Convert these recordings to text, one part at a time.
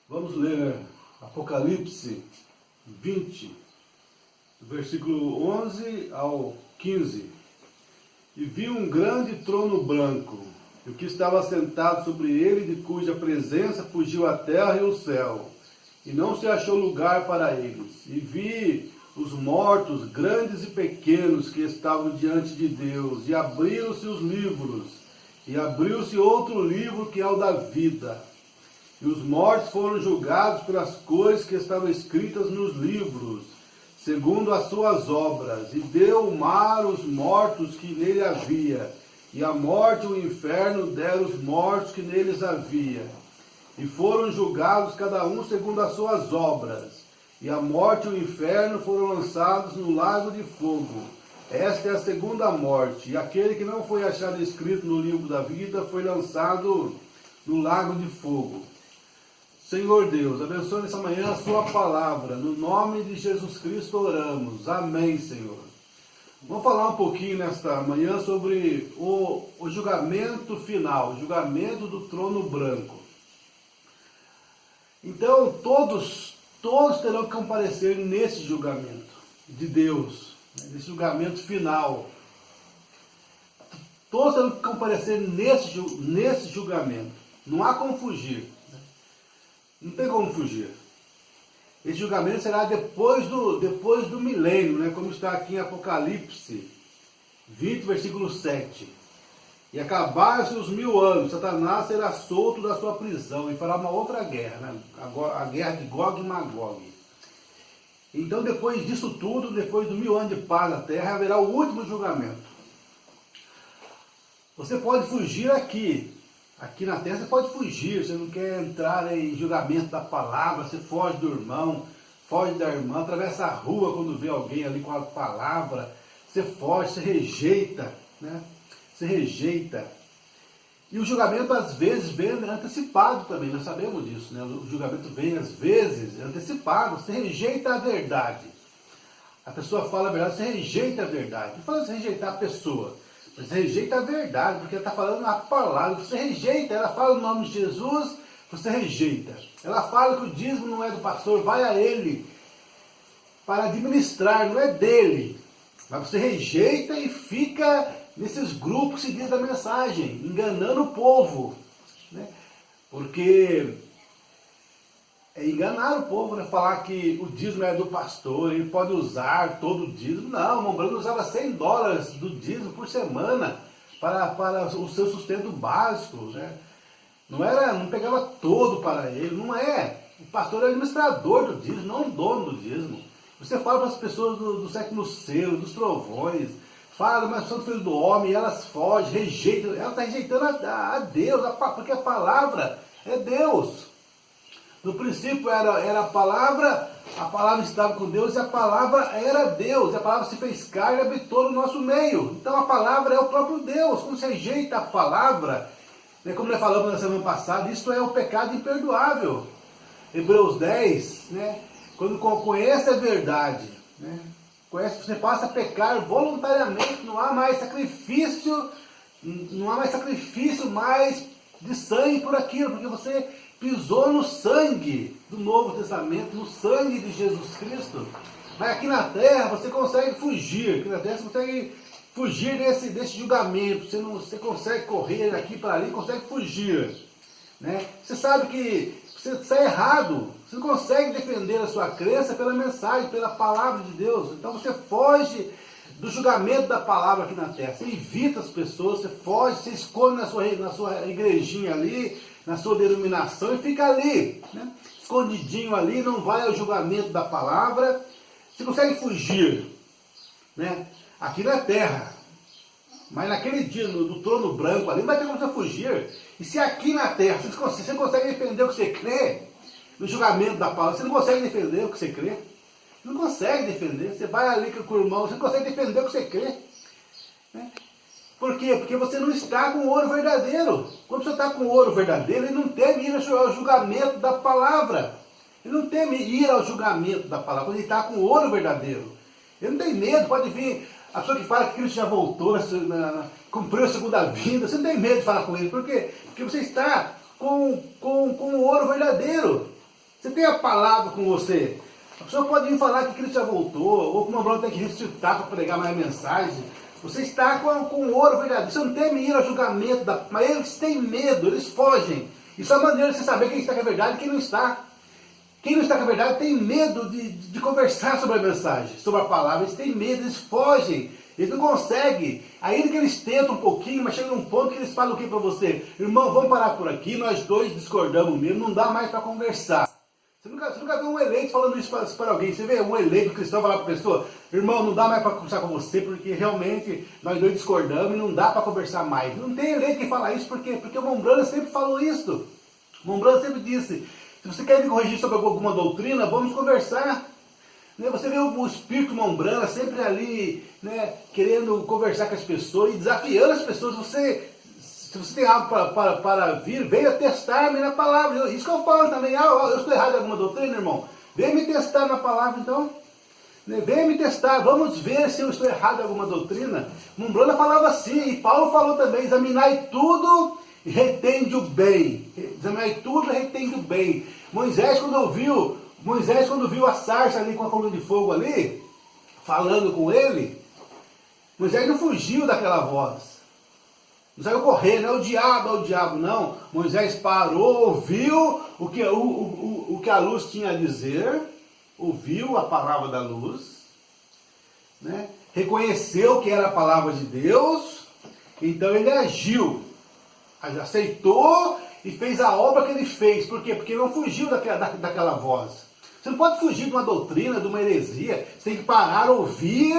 Vamos ler Apocalipse 20, do versículo 11 ao 15. E vi um grande trono branco, e o que estava sentado sobre ele, de cuja presença fugiu a terra e o céu, e não se achou lugar para eles. E vi os mortos, grandes e pequenos, que estavam diante de Deus, e abriram-se os livros, e abriu-se outro livro, que é o da vida. E os mortos foram julgados pelas coisas que estavam escritas nos livros, segundo as suas obras. E deu o mar os mortos que nele havia, e a morte e o inferno deram os mortos que neles havia. E foram julgados cada um segundo as suas obras. E a morte e o inferno foram lançados no lago de fogo. Esta é a segunda morte. E aquele que não foi achado escrito no livro da vida foi lançado no lago de fogo. Senhor Deus, abençoe nessa manhã a sua palavra. No nome de Jesus Cristo oramos. Amém, Senhor. Vamos falar um pouquinho nesta manhã sobre o julgamento final, o julgamento do trono branco. Então, todos terão que comparecer nesse julgamento de Deus, nesse julgamento final. Todos terão que comparecer nesse julgamento. Não há como fugir. Não tem como fugir. Esse julgamento será depois do milênio, né? Como está aqui em Apocalipse 20, versículo 7. E acabaram-se os 1000 anos, Satanás será solto da sua prisão e fará uma outra guerra, né? A guerra de Gog e Magog. Então, depois disso tudo, depois dos 1000 anos de paz na terra, haverá o último julgamento. Você pode fugir aqui. Aqui na terra você pode fugir, você não quer entrar em julgamento da palavra, você foge do irmão, foge da irmã, atravessa a rua quando vê alguém ali com a palavra, você foge, você rejeita, né? Você rejeita. E o julgamento às vezes vem antecipado também, nós sabemos disso, né? O julgamento vem às vezes antecipado, você rejeita a verdade. A pessoa fala a verdade, você rejeita a verdade. Não fala você rejeitar a pessoa. Você rejeita a verdade, porque ela está falando a palavra, você rejeita, ela fala o nome de Jesus, você rejeita. Ela fala que o dízimo não é do pastor, vai a ele para administrar, não é dele. Mas você rejeita e fica nesses grupos que se diz da mensagem, enganando o povo. Né? Porque é enganar o povo, né? Falar que o dízimo é do pastor, ele pode usar todo o dízimo. Não, o irmão Branco usava $100 do dízimo por semana para o seu sustento básico. Né? Não pegava todo para ele, não é. O pastor é administrador do dízimo, não o dono do dízimo. Você fala para as pessoas do século selo, dos trovões, fala, mas sou filho do homem, e elas fogem, rejeitam. Ela está rejeitando a Deus, porque a palavra é Deus. No princípio era a palavra estava com Deus e a palavra era Deus. E a palavra se fez carne e habitou no nosso meio. Então a palavra é o próprio Deus. Quando você rejeita a palavra, né, como nós falamos na semana passada, isto é o pecado imperdoável. Hebreus 10, né, quando conhece a verdade, né, você passa a pecar voluntariamente, não há mais sacrifício mais de sangue por aquilo, porque você pisou no sangue do Novo Testamento, no sangue de Jesus Cristo. Mas aqui na terra você consegue fugir, aqui na terra você consegue fugir desse julgamento, você consegue correr aqui para ali, consegue fugir. Né? Você sabe que você está errado, você não consegue defender a sua crença pela mensagem, pela palavra de Deus. Então você foge do julgamento da palavra aqui na terra, você evita as pessoas, você foge, você esconde na sua igrejinha ali, na sua denominação e fica ali, né? Escondidinho ali, não vai ao julgamento da palavra, você consegue fugir, né? Aqui na terra, mas naquele dia do trono branco ali, não vai ter como você fugir. E se aqui na terra você consegue defender o que você crê, no julgamento da palavra, você não consegue defender o que você crê, você não consegue defender, você vai ali com o irmão, você não consegue defender o que você crê, né? Por quê? Porque você não está com o ouro verdadeiro. Quando você está com o ouro verdadeiro, ele não teme ir ao julgamento da palavra. Ele não teme ir ao julgamento da palavra, quando ele está com o ouro verdadeiro. Ele não tem medo, pode vir a pessoa que fala que Cristo já voltou, cumpriu a segunda vinda, você não tem medo de falar com ele. Por quê? Porque você está com o ouro verdadeiro. tem a palavra com você. A pessoa pode vir falar que Cristo já voltou, ou que o Mambrão tem que ressuscitar para pregar mais mensagem. Você está com ouro verdadeiro. Você não tem ir ao julgamento, mas eles têm medo, eles fogem. Isso é a maneira de você saber quem está com a verdade e quem não está. Quem não está com a verdade tem medo de conversar sobre a mensagem, sobre a palavra. Eles têm medo, eles fogem. Eles não conseguem. Ainda que eles tentam um pouquinho, mas chega num ponto que eles falam o que para você? Irmão, vamos parar por aqui, nós dois discordamos mesmo, não dá mais para conversar. Você nunca viu um eleito falando isso para alguém. Você vê um eleito cristão falar para a pessoa, irmão, não dá mais para conversar com você, porque realmente nós dois discordamos e não dá para conversar mais. Não tem eleito que fala isso, por quê? Porque o Mombrana sempre falou isso. O Mombrana sempre disse, se você quer me corrigir sobre alguma doutrina, vamos conversar. Você vê o espírito Mombrana sempre ali, querendo conversar com as pessoas e desafiando as pessoas. Se você tem algo para vir, venha testar-me na palavra. Isso que eu falo também. Eu estou errado em alguma doutrina, irmão? Venha me testar na palavra, então. Venha me testar. Vamos ver se eu estou errado em alguma doutrina. Mombrana falava assim, e Paulo falou também, examinai tudo e retende o bem. Examinai tudo e retende o bem. Moisés, quando viu a sarça ali com a coluna de fogo ali, falando com ele, Moisés não fugiu daquela voz. Não saiu correndo, é o diabo, não. Moisés parou, ouviu o que a luz tinha a dizer, ouviu a palavra da luz, reconheceu que era a palavra de Deus, então ele agiu, aceitou e fez a obra que ele fez. Por quê? Porque não fugiu daquela voz. Você não pode fugir de uma doutrina, de uma heresia. Você tem que parar, ouvir,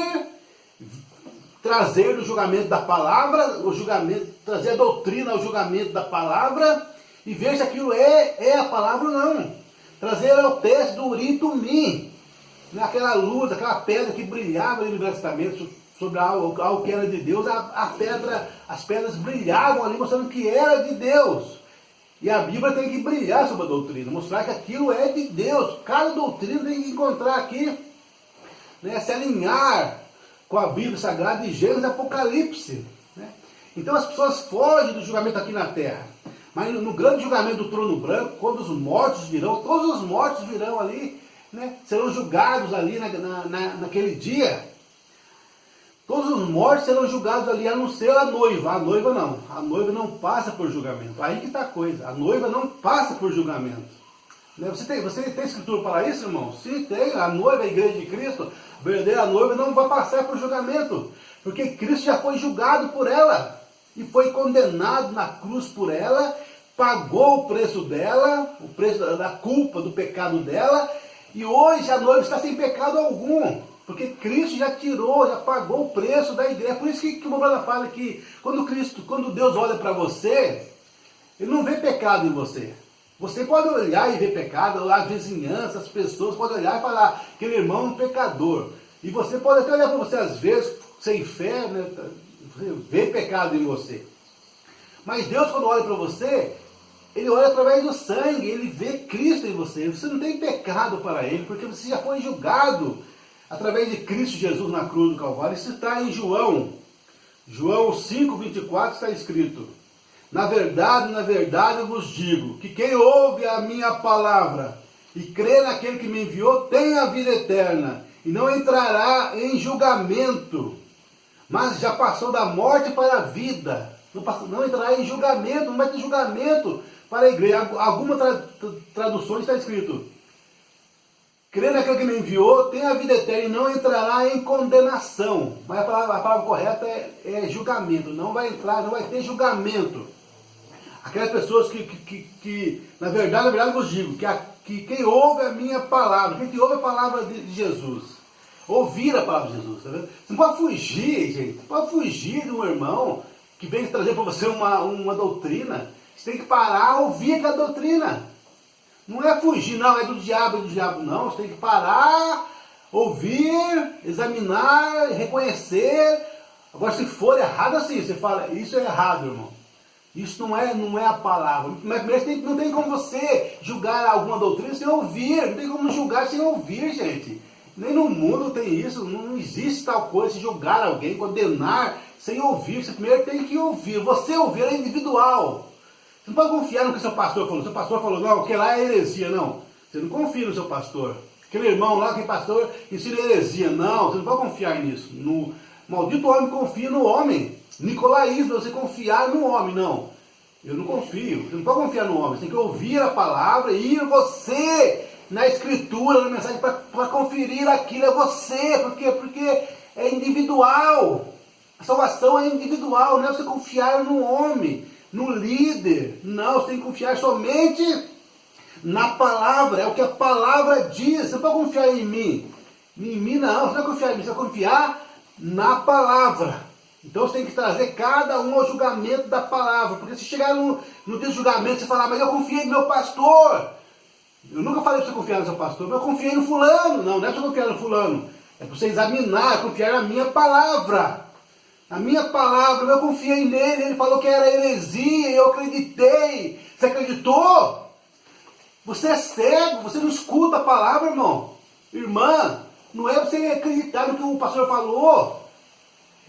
trazer o julgamento da palavra, trazer a doutrina ao julgamento da palavra e ver se aquilo é a palavra ou não. Trazer ao teste do Urim e Tumim, aquela luz, aquela pedra que brilhava ali no Velho Testamento sobre algo que era de Deus, as pedras brilhavam ali mostrando que era de Deus. E a Bíblia tem que brilhar sobre a doutrina, mostrar que aquilo é de Deus. Cada doutrina tem que encontrar aqui, se alinhar com a Bíblia Sagrada de Gênesis e Apocalipse. Então as pessoas fogem do julgamento aqui na terra. Mas no grande julgamento do trono branco, quando os mortos virão, todos os mortos virão ali, serão julgados ali naquele dia. Todos os mortos serão julgados ali, a não ser a noiva. A noiva não. A noiva não passa por julgamento. Aí que está a coisa. A noiva não passa por julgamento. Você tem escritura para isso, irmão? Sim, tem. A noiva, a igreja de Cristo, a verdadeira noiva não vai passar por julgamento. Porque Cristo já foi julgado por ela. E foi condenado na cruz por ela. Pagou o preço dela, o preço da culpa, do pecado dela. E hoje a noiva está sem pecado algum. Porque Cristo já tirou, já pagou o preço da igreja. É por isso que o Mombrana fala que quando Deus olha para você, Ele não vê pecado em você. Você pode olhar e ver pecado, a vizinhança, as pessoas podem olhar e falar, aquele irmão é um pecador. E você pode até olhar para você às vezes, sem fé, ver pecado em você. Mas Deus, quando olha para você, Ele olha através do sangue, Ele vê Cristo em você. Você não tem pecado para Ele, porque você já foi julgado através de Cristo Jesus na cruz do Calvário. Isso está em João 5:24 está escrito: na verdade eu vos digo, que quem ouve a minha palavra e crê naquele que me enviou, tem a vida eterna, e não entrará em julgamento, mas já passou da morte para a vida. Não entrará em julgamento, não vai ter julgamento para a igreja. Algumas traduções está escrito: crê naquele que me enviou, tem a vida eterna e não entrará em condenação. Mas a palavra correta é julgamento. Não vai entrar, não vai ter julgamento. Aquelas pessoas que na verdade eu vos digo, que quem ouve a minha palavra, quem ouve a palavra de Jesus, ouvir a palavra de Jesus, tá vendo? Você não pode fugir, gente. Você pode fugir de um irmão que vem trazer para você uma doutrina. Você tem que parar, ouvir aquela doutrina. Não é fugir, não, é do diabo, não. Você tem que parar, ouvir, examinar, reconhecer. Agora, se for errado assim, você fala, isso é errado, irmão. Isso não é a palavra. Mas primeiro não tem como você julgar alguma doutrina sem ouvir. Não tem como julgar sem ouvir, gente. Nem no mundo tem isso. Não existe tal coisa, se julgar alguém, condenar sem ouvir. Você primeiro tem que ouvir. Você ouvir é individual. Você não pode confiar no que seu pastor falou. Seu pastor falou, não, que lá é heresia, não. Você não confia no seu pastor. Aquele irmão lá, aquele pastor, ensina heresia. Não, você não pode confiar nisso. No maldito homem confia no homem. Nicolaísmo, você confiar no homem. Não, eu não confio. Você não pode confiar no homem. Você tem que ouvir a palavra e ir você na escritura, na mensagem, para conferir aquilo. É você. Por quê? Porque é individual. A salvação é individual. Não é você confiar no homem, no líder. Não, você tem que confiar somente na palavra. É o que a palavra diz. Você não pode confiar em mim. Em mim não, você não vai confiar em mim. Você vai confiar na palavra. Então você tem que trazer cada um ao julgamento da palavra. Porque se chegar no dia do julgamento, você falar, mas eu confiei no meu pastor. Eu nunca falei para você confiar no seu pastor, mas eu confiei no fulano. Não, não é para você confiar no fulano. É para você examinar, confiar na minha palavra. Na minha palavra, eu confiei nele. Ele falou que era heresia e eu acreditei. Você acreditou? Você é cego, você não escuta a palavra, irmão. Irmã, não é você acreditar no que o pastor falou.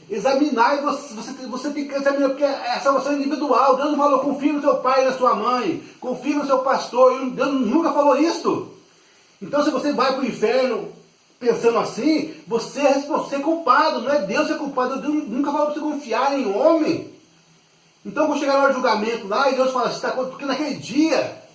Examinar, e você tem que examinar, porque a salvação é individual. Deus não falou, confia no seu pai e na sua mãe, confia no seu pastor. Deus nunca falou isso. Então se você vai para o inferno pensando assim, você é culpado, não é Deus que é culpado. Deus nunca falou para você confiar em homem. Então quando chegar na hora do julgamento lá, e Deus fala assim, porque naquele dia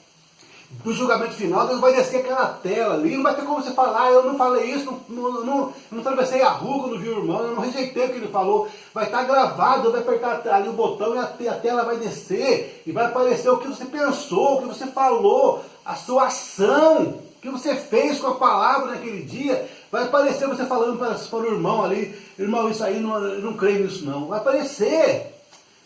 do julgamento final, Deus vai descer aquela tela ali, não vai ter como você falar, eu não falei isso, não atravessei a rua quando vi o irmão, eu não rejeitei o que ele falou. Vai estar gravado, Deus vai apertar ali o botão e a tela vai descer, e vai aparecer o que você pensou, o que você falou, a sua ação, o que você fez com a palavra naquele dia. Vai aparecer você falando para o irmão ali, irmão, isso aí, eu não creio nisso não. Vai aparecer.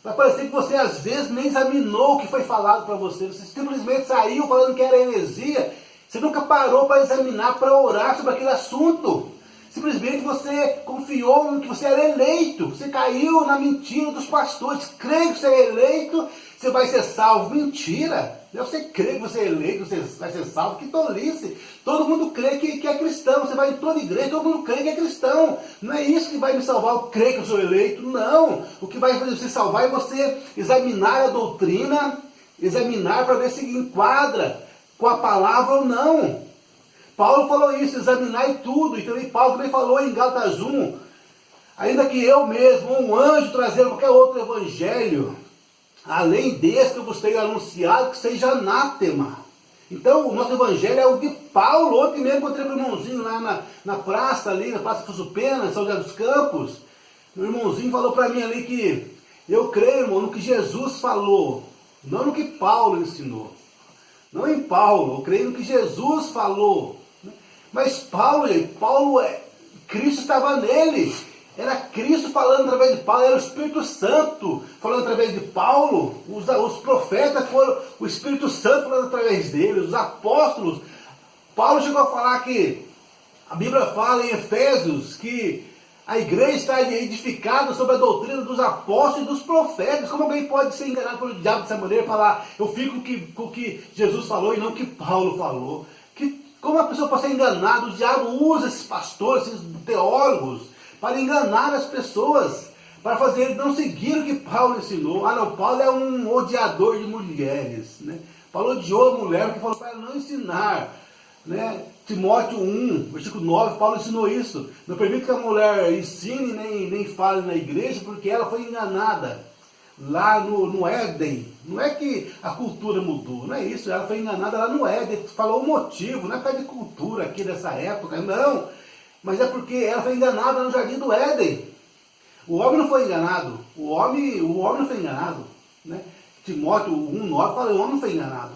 Vai parecer que você às vezes nem examinou o que foi falado para você. Você simplesmente saiu falando que era heresia. Você nunca parou para examinar, para orar sobre aquele assunto. Simplesmente você confiou no que você era eleito. Você caiu na mentira dos pastores. Crê que você é eleito, você vai ser salvo. Mentira! Você crê que você é eleito, você vai ser salvo. Que tolice! Todo mundo crê que é cristão. Você vai em toda igreja, todo mundo crê que é cristão. Não é isso que vai me salvar, eu creio que eu sou eleito. Não! O que vai fazer você salvar é você examinar a doutrina, examinar para ver se enquadra com a palavra ou não. Paulo falou isso, examinai tudo. E também Paulo também falou em Gálatas 1, ainda que eu mesmo, um anjo, trazer qualquer outro evangelho, além desse que eu vos tenho anunciado, que seja anátema. Então o nosso evangelho é o de Paulo. Ontem mesmo encontrei com o irmãozinho lá na praça, ali na Praça Fusupena, em São José dos Campos. O irmãozinho falou para mim ali que eu creio, irmão, no que Jesus falou, não no que Paulo ensinou. Não em Paulo, eu creio no que Jesus falou. Mas Paulo, Cristo estava nele. Era Cristo falando através de Paulo, era o Espírito Santo falando através de Paulo. Os profetas foram o Espírito Santo falando através deles, os apóstolos. Paulo chegou a falar que, a Bíblia fala em Efésios, que a igreja está edificada sobre a doutrina dos apóstolos e dos profetas. Como alguém pode ser enganado pelo diabo dessa maneira e falar, eu fico com o que Jesus falou e não o que Paulo falou? Como a pessoa pode ser enganada? O diabo usa esses pastores, esses teólogos, para enganar as pessoas, para fazer eles não seguir o que Paulo ensinou. Ah não, Paulo é um odiador de mulheres, né? Paulo odiou a mulher porque falou para ela não ensinar, né? Timóteo 1, versículo 9, Paulo ensinou isso. Não permite que a mulher ensine nem fale na igreja, porque ela foi enganada lá no Éden. Não é que a cultura mudou, não é isso. Ela foi enganada lá no Éden. Falou o motivo, não é por causa de cultura aqui dessa época, não. Mas é porque ela foi enganada no jardim do Éden. O homem não foi enganado. O homem não foi enganado, né? Timóteo 1,9 fala, o homem não foi enganado.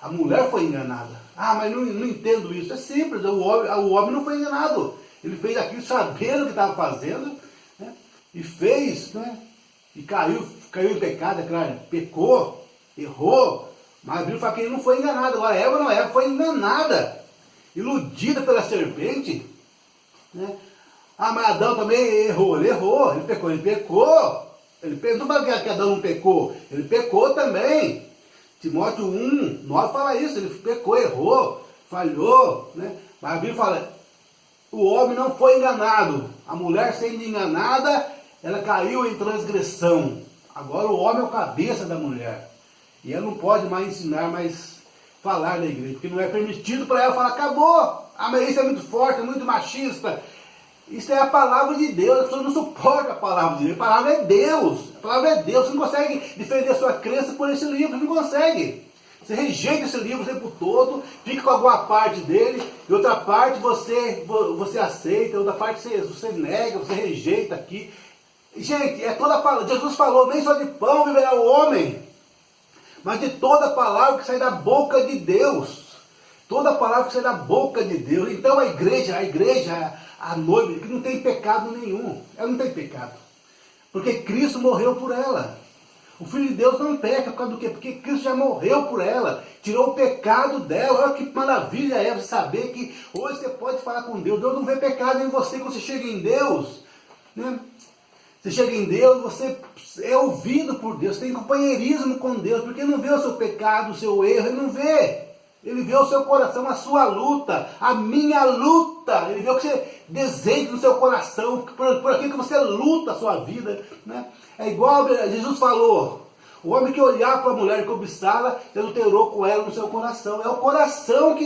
A mulher foi enganada. Ah, mas não entendo isso. É simples, o homem não foi enganado. Ele fez aquilo sabendo o que estava fazendo, né? E fez, né? E caiu em pecado, é claro. Pecou, errou. Mas a Bíblia fala que ele não foi enganado. Agora Eva não, Eva foi enganada. Iludida pela serpente, né? Ah, mas Adão também errou. Ele errou, ele pecou. Não fala que Adão não pecou. Ele pecou também. Timóteo 1, 9 fala isso, ele pecou, errou, falhou, né? Mas a Bíblia fala, o homem não foi enganado, a mulher sendo enganada, ela caiu em transgressão. Agora o homem é o cabeça da mulher, e ela não pode mais ensinar mais falar na igreja, porque não é permitido para ela falar, acabou, mas isso é muito forte, é muito machista. Isso é a palavra de Deus, a pessoa não suporta a palavra de Deus, a palavra é Deus, a palavra é Deus, você não consegue defender a sua crença por esse livro, você não consegue. Você rejeita esse livro o tempo todo, fica com alguma parte dele, e outra parte você aceita, outra parte você nega, você rejeita aqui. Gente, é toda a palavra, Jesus falou, nem só de pão viverá o homem, mas de toda a palavra que sai da boca de Deus. Toda a palavra que sai da boca de Deus. Então a igreja, a noiva, que não tem pecado nenhum. Ela não tem pecado. Porque Cristo morreu por ela. O Filho de Deus não peca, por causa do quê? Porque Cristo já morreu por ela. Tirou o pecado dela. Olha que maravilha é você saber que hoje você pode falar com Deus. Deus não vê pecado em você quando você chega em Deus. Né? Você chega em Deus, você é ouvido por Deus, tem companheirismo com Deus, porque Ele não vê o seu pecado, o seu erro, Ele não vê. Ele vê o seu coração, a sua luta, a minha luta. Ele vê o que você deseja no seu coração, por aquilo que você luta a sua vida. Né? É igual Jesus falou, o homem que olhar para a mulher e cobiçá-la, adulterou com ela no seu coração. É o coração,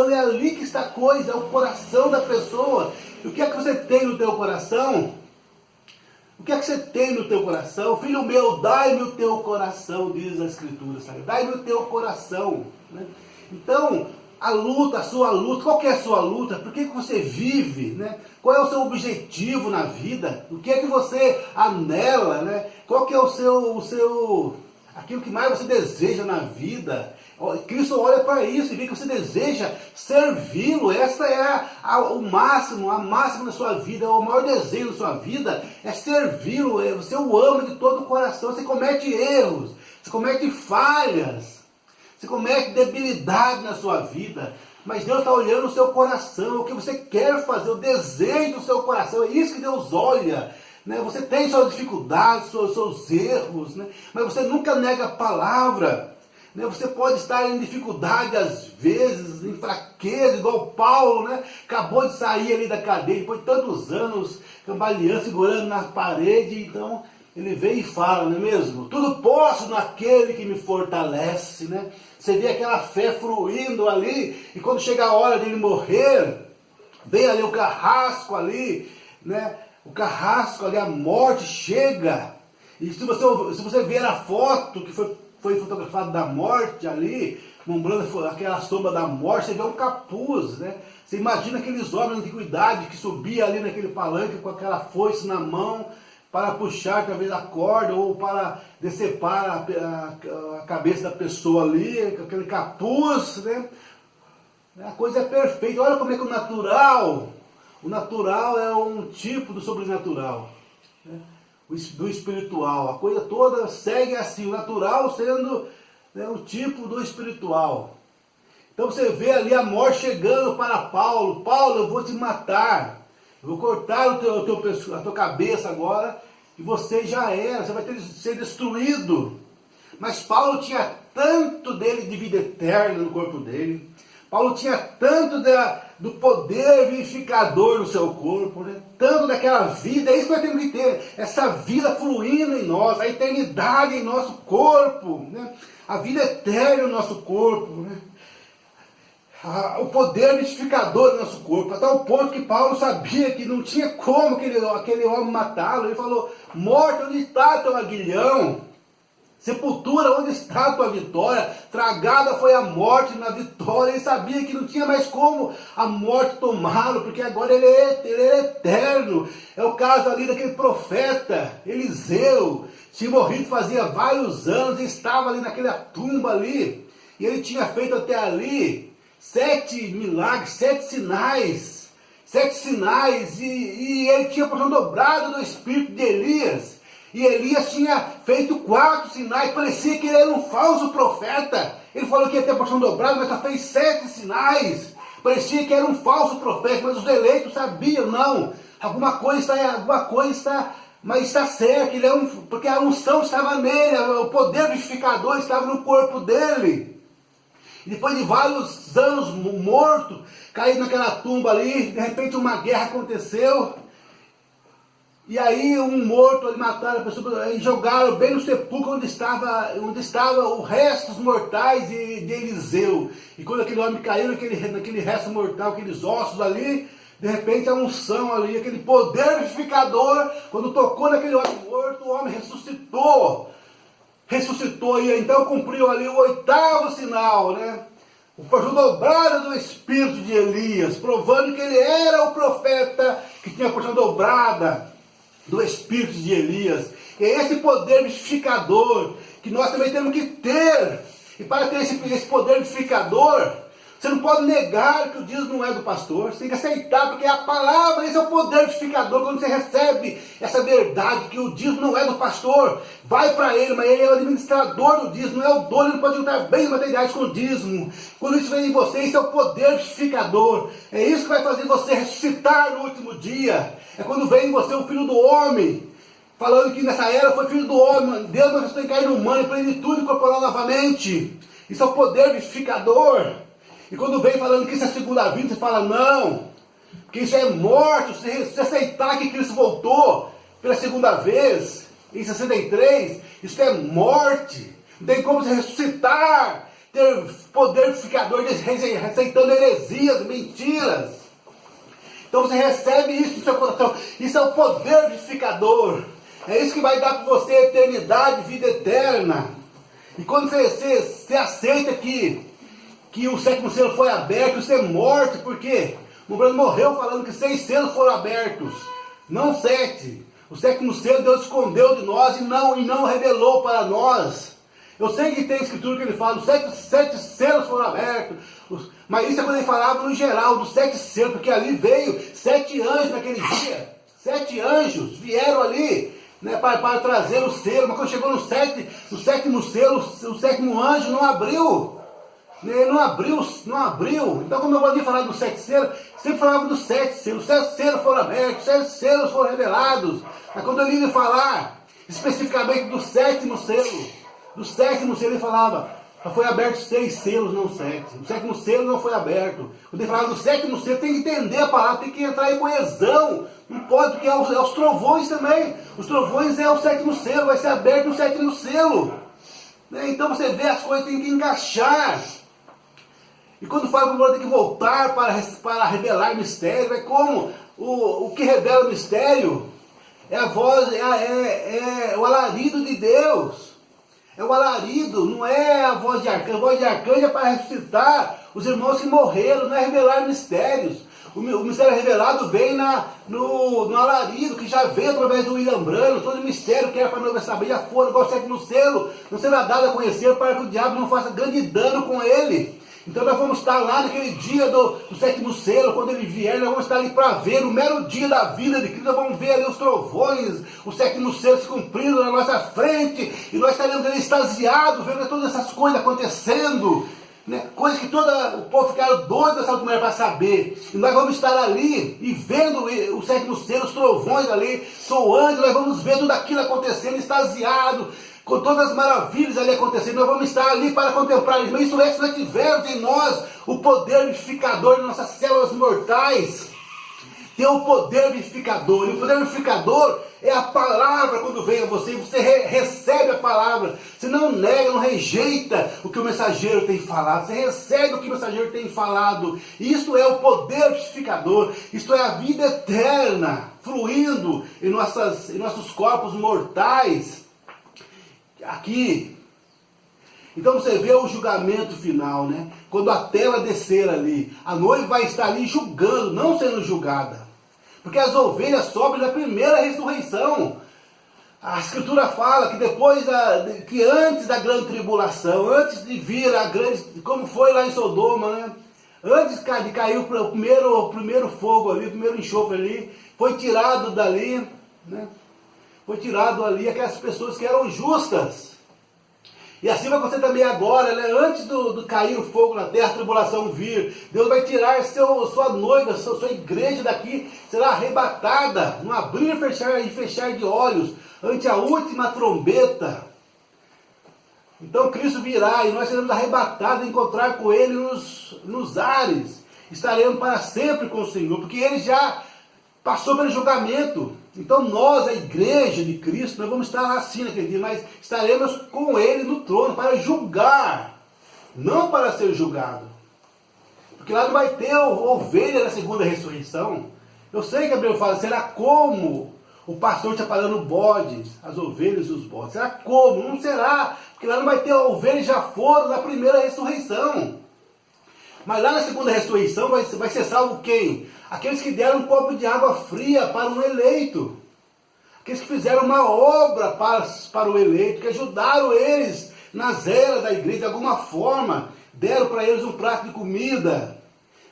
é ali que está a coisa, é o coração da pessoa. E o que é que você tem no teu coração? O que é que você tem no teu coração? Filho meu, dai-me o teu coração, diz a Escritura, sabe? Dai-me o teu coração. Né? Então, a luta, a sua luta, qual que é a sua luta? Por que você vive? Né? Qual é o seu objetivo na vida? O que é que você anela? Né? Qual que é aquilo que mais você deseja na vida? Cristo olha para isso e vê que você deseja servi-lo. Essa é o máximo, a máxima da sua vida, o maior desejo da sua vida é servi-lo. Você o ama de todo o coração. Você comete erros, você comete falhas, você comete debilidade na sua vida, mas Deus está olhando o seu coração, o que você quer fazer, o desejo do seu coração. É isso que Deus olha. Né? Você tem suas dificuldades, seus erros, né? Mas você nunca nega a palavra. Você pode estar em dificuldade às vezes, em fraqueza, igual Paulo, né? Acabou de sair ali da cadeia, depois de tantos anos, cambaleando, segurando na parede, então ele vem e fala, não é mesmo? Tudo posso naquele que me fortalece, né? Você vê aquela fé fluindo ali, e quando chega a hora dele morrer, vem ali o carrasco ali, né? O carrasco ali, a morte chega, e se você ver a foto que foi fotografado da morte ali, nombrando aquela sombra da morte, você vê um capuz, né? Você imagina aqueles homens de antiguidade que subiam ali naquele palanque com aquela foice na mão para puxar talvez a corda ou para decepar a cabeça da pessoa ali, com aquele capuz, né? A coisa é perfeita. Olha como é que o natural é um tipo do sobrenatural, né? Do espiritual, a coisa toda segue assim, o natural sendo, né, o tipo do espiritual. Então você vê ali a morte chegando para Paulo. Paulo, eu vou te matar, eu vou cortar a tua cabeça agora, e você já era, você vai ter de ser destruído. Mas Paulo tinha tanto dele de vida eterna no corpo dele, Paulo tinha tanto do poder vivificador no seu corpo, né? Tanto daquela vida, é isso que nós temos que ter, essa vida fluindo em nós, a eternidade em nosso corpo, né? A vida eterna no nosso corpo, né? O poder vivificador do nosso corpo, a tal ponto que Paulo sabia que não tinha como aquele homem matá-lo. Ele falou, morte, onde está teu aguilhão? Sepultura, onde está a tua vitória? Tragada foi a morte na vitória. Ele sabia que não tinha mais como a morte tomá-lo, porque agora ele é eterno. É o caso ali daquele profeta Eliseu, tinha morrido fazia vários anos, e estava ali naquela tumba ali, e ele tinha feito até ali 7 milagres, 7 sinais, e ele tinha a porção dobrada do espírito de Elias. E Elias tinha feito 4 sinais, parecia que ele era um falso profeta. Ele falou que ia ter a porção dobrada, mas só fez 7 sinais. Parecia que era um falso profeta, mas os eleitos sabiam, não. Alguma coisa está, mas está certo, porque a unção estava nele, o poder vivificador estava no corpo dele. E depois de vários anos morto, caído naquela tumba ali, de repente uma guerra aconteceu. E aí um morto, ali mataram a pessoa e jogaram bem no sepulcro onde estava o resto dos mortais de Eliseu. E quando aquele homem caiu naquele resto mortal, aqueles ossos ali, de repente a unção ali, aquele poder vivificador, quando tocou naquele homem morto, o homem ressuscitou. Ressuscitou e então cumpriu ali o 8º sinal, né? O porção dobrada do espírito de Elias, provando que ele era o profeta que tinha a porção dobrada do espírito de Elias. E é esse poder vivificador que nós também temos que ter. E para ter esse poder vivificador, você não pode negar que o dízimo não é do pastor. Você tem que aceitar, porque é a palavra, esse é o poder vivificador. Quando você recebe essa verdade, que o dízimo não é do pastor, vai para ele, mas ele é o administrador do dízimo, não é o dono, ele não pode juntar bens materiais com o dízimo. Quando isso vem em você, isso é o poder vivificador. É isso que vai fazer você ressuscitar no último dia. É quando vem em você o Filho do Homem, falando que nessa era foi Filho do Homem, Deus não tem que cair no humano, em plenitude corporal novamente. Isso é o poder vivificador. E quando vem falando que isso é segunda vinda, você fala não, porque isso é morte. Se aceitar que Cristo voltou pela segunda vez, em 63, isso é morte. Não tem como você ressuscitar, ter poder vivificador, aceitando heresias, mentiras. Então você recebe isso no seu coração. Isso é o poder vivificador. É isso que vai dar para você eternidade, vida eterna. E quando você aceita que o 7º selo foi aberto, você é morto, por quê? O Bruno morreu falando que 6 selos foram abertos, não 7. O 7º selo Deus escondeu de nós e não revelou para nós. Eu sei que tem escritura que ele fala, os 7 selos foram abertos, mas isso é quando ele falava no geral, dos 7 selos, porque ali veio 7 anjos naquele dia. 7 anjos vieram ali, né, para trazer o selo, mas quando chegou no 7º selo, o 7º anjo não abriu. Ele não abriu. Então, quando eu vou falar dos 7 selos, sempre falava dos 7 selos. Os 7 selos foram abertos, os 7 selos foram revelados. Mas quando eu ia falar especificamente do 7º selo, ele falava, foi aberto 6 selos, não 7. O 7º selo não foi aberto. Quando ele falava do 7º selo, tem que entender a palavra, tem que entrar em coesão. Não pode, porque é os trovões também. Os trovões é o 7º selo, vai ser aberto no 7º selo. Então você vê, as coisas tem que encaixar. E quando fala que o tem que voltar para revelar mistério, é como o que revela o mistério é a voz, é o alarido de Deus. É o alarido, não é a voz de arcanjo. A voz de arcanjo é para ressuscitar os irmãos que morreram, não é revelar mistérios. O mistério revelado vem no alarido, que já veio através do William Branham. Todo mistério que era para não saber, já foi, igual 7º selo, não será dado a conhecer para que o diabo não faça grande dano com ele. Então nós vamos estar lá naquele dia do 7º selo, quando ele vier, nós vamos estar ali para ver, no mero dia da vida de Cristo, nós vamos ver ali os trovões, o 7º selo se cumprindo na nossa frente, e nós estaremos ali extasiados, vendo todas essas coisas acontecendo, né? Coisas que todo o povo ficaram doido nessa última era para saber. E nós vamos estar ali e vendo o 7º selo, os trovões ali soando, nós vamos ver tudo aquilo acontecendo, extasiado, com todas as maravilhas ali acontecendo, nós vamos estar ali para contemplar isso. Mas isso é se nós tivermos em nós o poder vivificador de nossas células mortais. Tem o poder vivificador. E o poder vivificador é a palavra quando vem a você. Você recebe a palavra. Você não nega, não rejeita o que o mensageiro tem falado. Você recebe o que o mensageiro tem falado. Isso é o poder vivificador. Isto é a vida eterna fluindo em nossos corpos mortais. Aqui. Então você vê o julgamento final, né? Quando a tela descer ali, a noiva vai estar ali julgando, não sendo julgada. Porque as ovelhas sobem na primeira ressurreição. A Escritura fala que que antes da grande tribulação, antes de vir a grande, como foi lá em Sodoma, né? Antes de cair o primeiro fogo ali, o primeiro enxofre ali, foi tirado dali, né? Foi tirado ali aquelas pessoas que eram justas. E assim vai acontecer também agora, né? Antes do cair o fogo na terra, a tribulação vir, Deus vai tirar sua noiva, sua igreja daqui, será arrebatada, no abrir e fechar de olhos, ante a última trombeta. Então Cristo virá e nós seremos arrebatados, encontrar com Ele nos ares. Estaremos para sempre com o Senhor, porque Ele já passou pelo julgamento. Então nós, a igreja de Cristo, nós vamos estar assim naquele dia, mas estaremos com Ele no trono para julgar, não para ser julgado. Porque lá não vai ter ovelha na segunda ressurreição. Eu sei que a Bíblia fala, será como o pastor está parando o bode, as ovelhas e os bodes? Será como? Não será, porque lá não vai ter ovelhas já foram na primeira ressurreição. Mas lá na segunda ressurreição vai ser salvo quem? Aqueles que deram um copo de água fria para um eleito. Aqueles que fizeram uma obra para o eleito, que ajudaram eles nas eras da igreja de alguma forma. Deram para eles um prato de comida.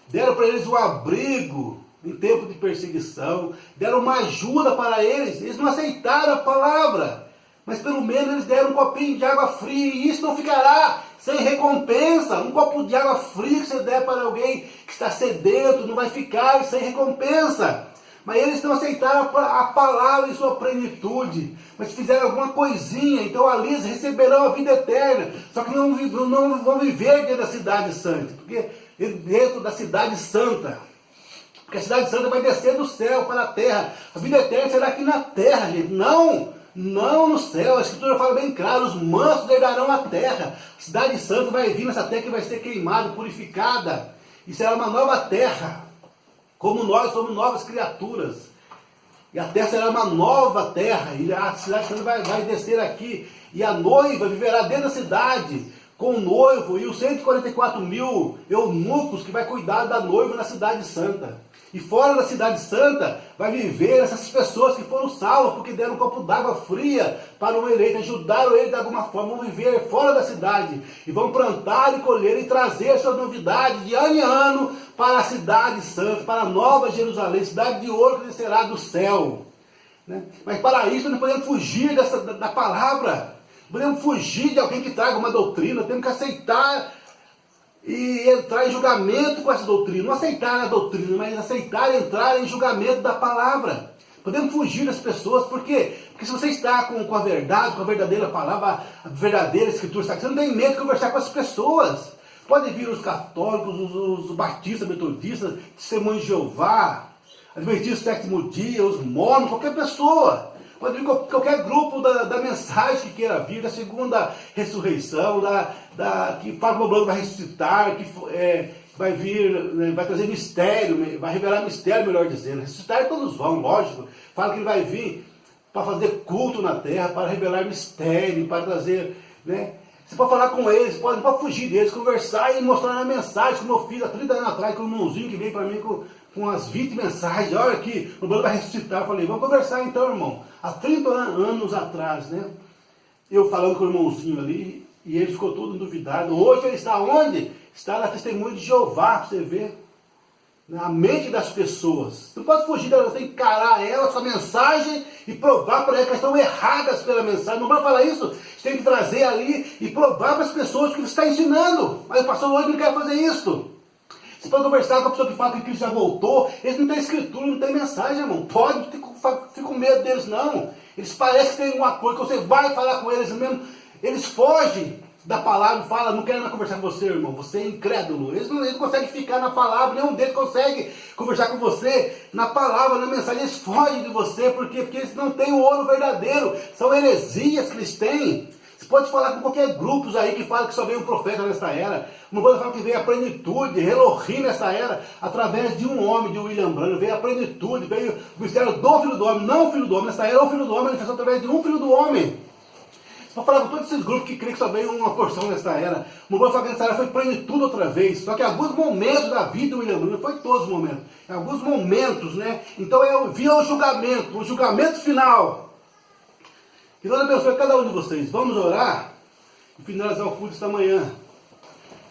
Deram para eles um abrigo em tempo de perseguição. Deram uma ajuda para eles. Eles não aceitaram a palavra. Mas pelo menos eles deram um copinho de água fria. E isso não ficará sem recompensa. Um copo de água fria que você der para alguém que está sedento não vai ficar sem recompensa. Mas eles não aceitaram a palavra em sua plenitude. Mas fizeram alguma coisinha. Então ali eles receberão a vida eterna. Só que não vão viver dentro da cidade santa. Porque dentro da cidade santa. Porque a cidade santa vai descer do céu para a terra. A vida eterna será aqui na terra, gente. Não no céu. A Escritura fala bem claro, os mansos herdarão a terra. A cidade santa vai vir nessa terra que vai ser queimada, purificada. E será uma nova terra. Como nós somos novas criaturas. E a terra será uma nova terra. E a cidade santa vai descer aqui. E a noiva viverá dentro da cidade, com o noivo e os 144 mil eunucos que vai cuidar da noiva na cidade santa. E fora da cidade santa vai viver essas pessoas que foram salvas porque deram um copo d'água fria para um eleito, ajudaram ele de alguma forma, vão viver fora da cidade e vão plantar e colher e trazer suas novidades de ano em ano para a cidade santa, para a nova Jerusalém, cidade de ouro que descerá do céu. Né? Mas para isso não podemos fugir da palavra, não podemos fugir de alguém que traga uma doutrina, temos que aceitar e entrar em julgamento com essa doutrina. Não aceitar a doutrina, mas aceitar e entrar em julgamento da palavra. Podemos fugir das pessoas, por quê? Porque se você está com a verdade, com a verdadeira palavra, a verdadeira escritura, você não tem medo de conversar com as pessoas. Podem vir os católicos, os batistas, metodistas, testemunhos de Jeová, adventistas do sétimo dia, os mormons, qualquer pessoa. Pode vir qualquer grupo da mensagem que queira vir, da segunda ressurreição, que fala que o problema vai ressuscitar, que vai vir, né, vai trazer mistério, vai revelar mistério, melhor dizendo. Ressuscitar todos vão, lógico. Fala que ele vai vir para fazer culto na terra, para revelar mistério, para trazer, né? Você pode falar com eles, não pode fugir deles, conversar e mostrar a mensagem, como eu fiz há 30 anos atrás, com um irmãozinho que veio para mim com as 20 mensagens. Olha aqui, o problema vai ressuscitar. Eu falei, vamos conversar então, irmão. Há 30 anos atrás, né? Eu falando com o irmãozinho ali, e ele ficou todo duvidado. Hoje ele está onde? Está na testemunha de Jeová, para você ver. Na mente das pessoas. Você não pode fugir delas, você tem que encarar elas com a mensagem e provar para elas que elas estão erradas pela mensagem. Não vai falar isso, você tem que trazer ali e provar para as pessoas que você está ensinando. Mas o pastor hoje não quer fazer isso. Você pode conversar com a pessoa que fala que Cristo já voltou, eles não têm escritura, não têm mensagem, irmão. Pode, não fica com medo deles, não. Eles parecem que tem alguma coisa, que você vai falar com eles mesmo, eles fogem da palavra e falam, não quero mais conversar com você, irmão, você é incrédulo. Eles não conseguem ficar na palavra, nenhum deles consegue conversar com você na palavra, na mensagem, eles fogem de você, por quê? Porque eles não têm o ouro verdadeiro, são heresias que eles têm. Você pode falar com qualquer grupo aí que fala que só veio um profeta nessa era. Não pode falar que veio a plenitude, Elohim nessa era, através de um homem, de William Branham. Veio a plenitude, veio o mistério do Filho do Homem, não o Filho do Homem. Nessa era, o Filho do Homem manifestou através de um Filho do Homem. Você pode falar com todos esses grupos que creem que só veio uma porção nessa era. Não pode falar que nessa era foi plenitude outra vez. Só que em alguns momentos da vida do William Branham, foi todos os momentos, em alguns momentos, né? Então via o julgamento final. Que Deus abençoe cada um de vocês. Vamos orar e finalizar o culto esta manhã.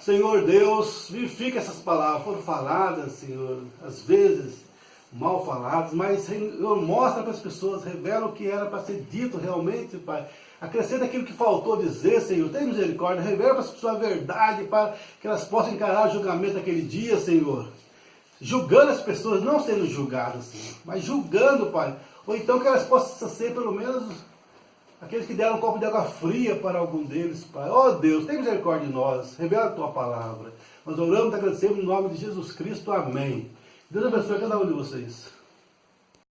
Senhor Deus, vivifica essas palavras. Foram faladas, Senhor, às vezes mal faladas, mas Senhor, mostra para as pessoas, revela o que era para ser dito realmente, Pai. Acrescenta aquilo que faltou dizer, Senhor. Tem misericórdia, revela para as pessoas a verdade, para que elas possam encarar o julgamento daquele dia, Senhor. Julgando as pessoas, não sendo julgadas, Senhor, mas julgando, Pai. Ou então que elas possam ser, pelo menos, aqueles que deram um copo de água fria para algum deles, Pai. Oh Deus, tem misericórdia de nós. Revela a Tua palavra. Nós oramos e agradecemos no nome de Jesus Cristo. Amém. Deus abençoe cada um de vocês.